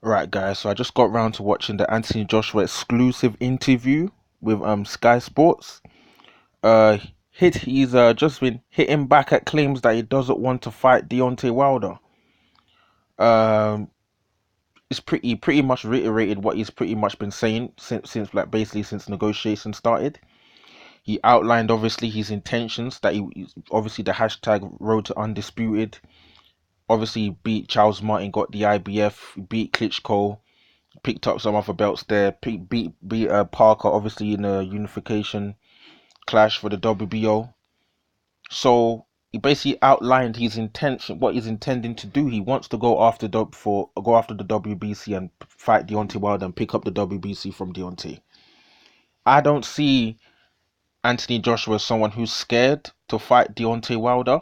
Right, guys. So I just got round to watching the Anthony Joshua exclusive interview with Sky Sports. Uh, he's just been hitting back at claims that he doesn't want to fight Deontay Wilder. Um, it's pretty much reiterated what he's pretty much been saying since like basically since negotiations started. He outlined obviously his intentions that obviously the hashtag road to undisputed. Obviously he beat Charles Martin, got the IBF, beat Klitschko, picked up some other belts there. Beat Parker obviously in a unification clash for the WBO. So he basically outlined his intention, what he's intending to do. He wants to go after the WBC and fight Deontay Wilder and pick up the WBC from Deontay. I don't see Anthony Joshua as someone who's scared to fight Deontay Wilder.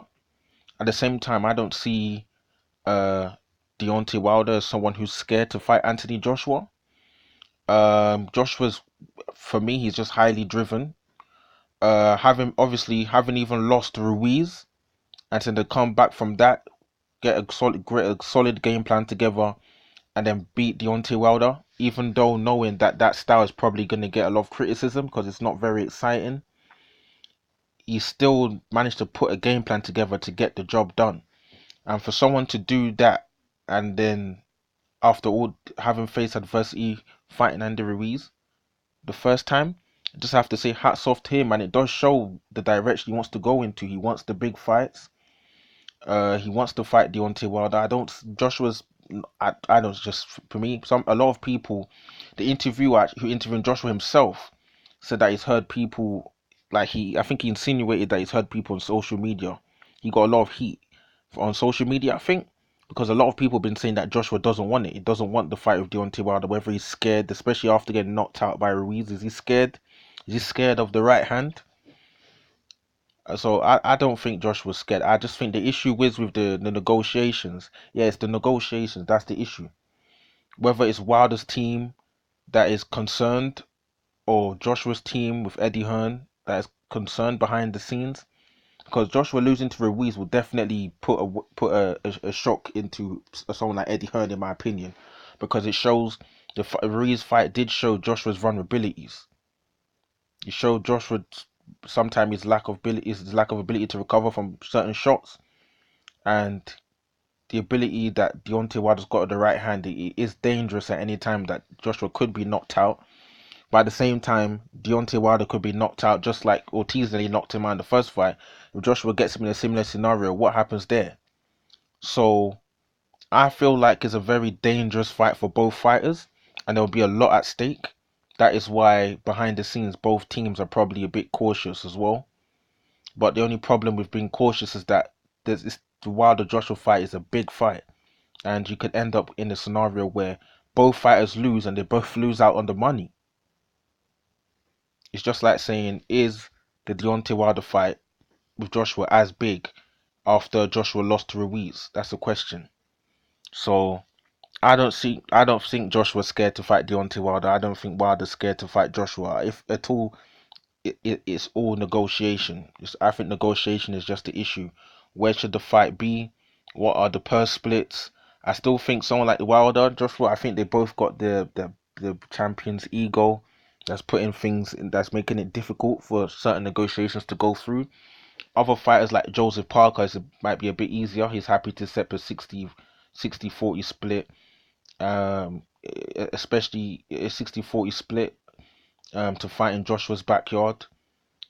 At the same time, I don't see uh Deontay Wilder as someone who's scared to fight Anthony Joshua. Joshua's for me, he's just highly driven. Having even lost to Ruiz, and then to come back from that, get a solid game plan together, and then beat Deontay Wilder. Even though knowing that that style is probably going to get a lot of criticism because it's not very exciting, he still managed to put a game plan together to get the job done. And for someone to do that, and then after all having faced adversity fighting Andy Ruiz the first time, I just have to say hats off to him, and it does show the direction he wants to go into. He wants the big fights. He wants to fight Deontay Wilder. I don't. Joshua's. I don't. Just for me, a lot of people, the interviewer who interviewed Joshua himself, said that he's heard people like he. I think he insinuated that he's heard people on social media. He got a lot of heat on social media. I think because a lot of people have been saying that Joshua doesn't want it. He doesn't want the fight with Deontay Wilder. Whether he's scared, especially after getting knocked out by Ruiz, is he scared? Is he scared of the right hand? So I don't think Josh was scared. I just think the issue is with the negotiations. Yeah, it's the negotiations. That's the issue. Whether it's Wilder's team that is concerned or Joshua's team with Eddie Hearn that is concerned behind the scenes. Because Joshua losing to Ruiz will definitely put a shock into someone like Eddie Hearn, in my opinion, because it shows the Ruiz fight did show Joshua's vulnerabilities. It showed Joshua sometimes his lack of ability to recover from certain shots, and the ability that Deontay Wilder's got at the right hand. It is dangerous at any time that Joshua could be knocked out. But at the same time, Deontay Wilder could be knocked out just like Ortiz nearly knocked him out in the first fight. If Joshua gets him in a similar scenario, what happens there? So I feel like it's a very dangerous fight for both fighters, and there'll be a lot at stake. That is why behind the scenes, both teams are probably a bit cautious as well. But the only problem with being cautious is that the Wilder Joshua fight is a big fight, and you could end up in a scenario where both fighters lose and they both lose out on the money. It's just like saying, is the Deontay Wilder fight with Joshua as big after Joshua lost to Ruiz? That's the question. So I don't think Joshua's scared to fight Deontay Wilder. I don't think Wilder's scared to fight Joshua. If at all, it's all negotiation. I think negotiation is just the issue. Where should the fight be? What are the purse splits? I still think someone like Wilder, Joshua, I think they both got the champion's ego that's putting things that's making it difficult for certain negotiations to go through. Other fighters like Joseph Parker might be a bit easier. He's happy to set a 60-40 split, especially a 60-40 split to fight in Joshua's backyard.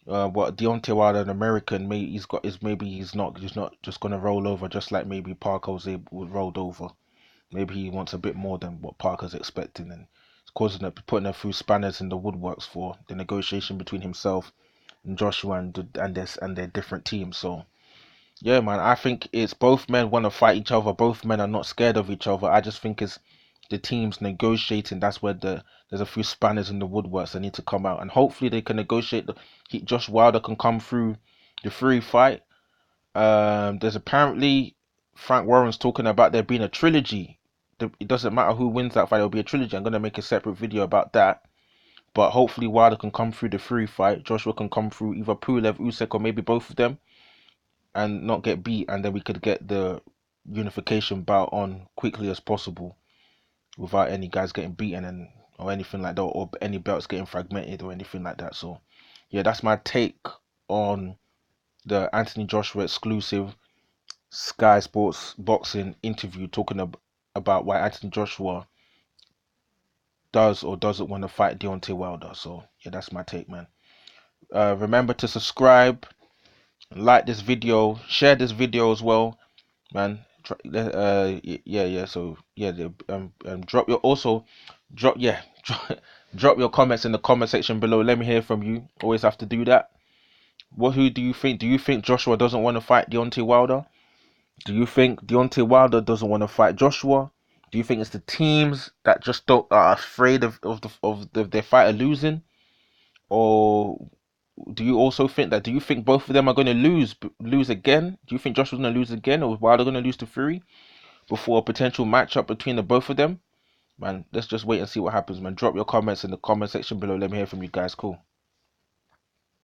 What Deontay Wilder, an American, maybe he's not just gonna roll over just like maybe Parker rolled over. Maybe he wants a bit more than what Parker's expecting, and it's putting her through spanners in the woodworks for the negotiation between himself and Joshua and their different teams. So yeah, man, I think it's both men want to fight each other. Both men are not scared of each other. I just think it's the teams negotiating. That's where there's a few spanners in the woodworks that need to come out, and hopefully they can negotiate. Josh Wilder can come through the free fight. There's apparently Frank Warren's talking about there being a trilogy. It doesn't matter who wins that fight; it'll be a trilogy. I'm gonna make a separate video about that. But hopefully Wilder can come through the free fight. Joshua can come through either Pulev, Usyk, or maybe both of them, and not get beat, and then we could get the unification bout on quickly as possible. without any guys getting beaten and or anything like that, or any belts getting fragmented or anything like that. So yeah, that's my take on the Anthony Joshua exclusive Sky Sports boxing interview, talking about why Anthony Joshua does or doesn't want to fight Deontay Wilder. So yeah, that's my take, man. Remember to subscribe, like this video, share this video as well, man. Yeah. So yeah, drop your also drop yeah drop your comments in the comment section below. Let me hear from you. Always have to do that. Who do you think? Do you think Joshua doesn't want to fight Deontay Wilder? Do you think Deontay Wilder doesn't want to fight Joshua? Do you think it's the teams that just don't are afraid of their fighter losing, or do you also think that? Do you think both of them are going to lose again? Do you think Joshua's going to lose again, or is Wilder going to lose to Fury before a potential matchup between the both of them? Man, let's just wait and see what happens, man. Drop your comments in the comment section below. Let me hear from you guys. Cool.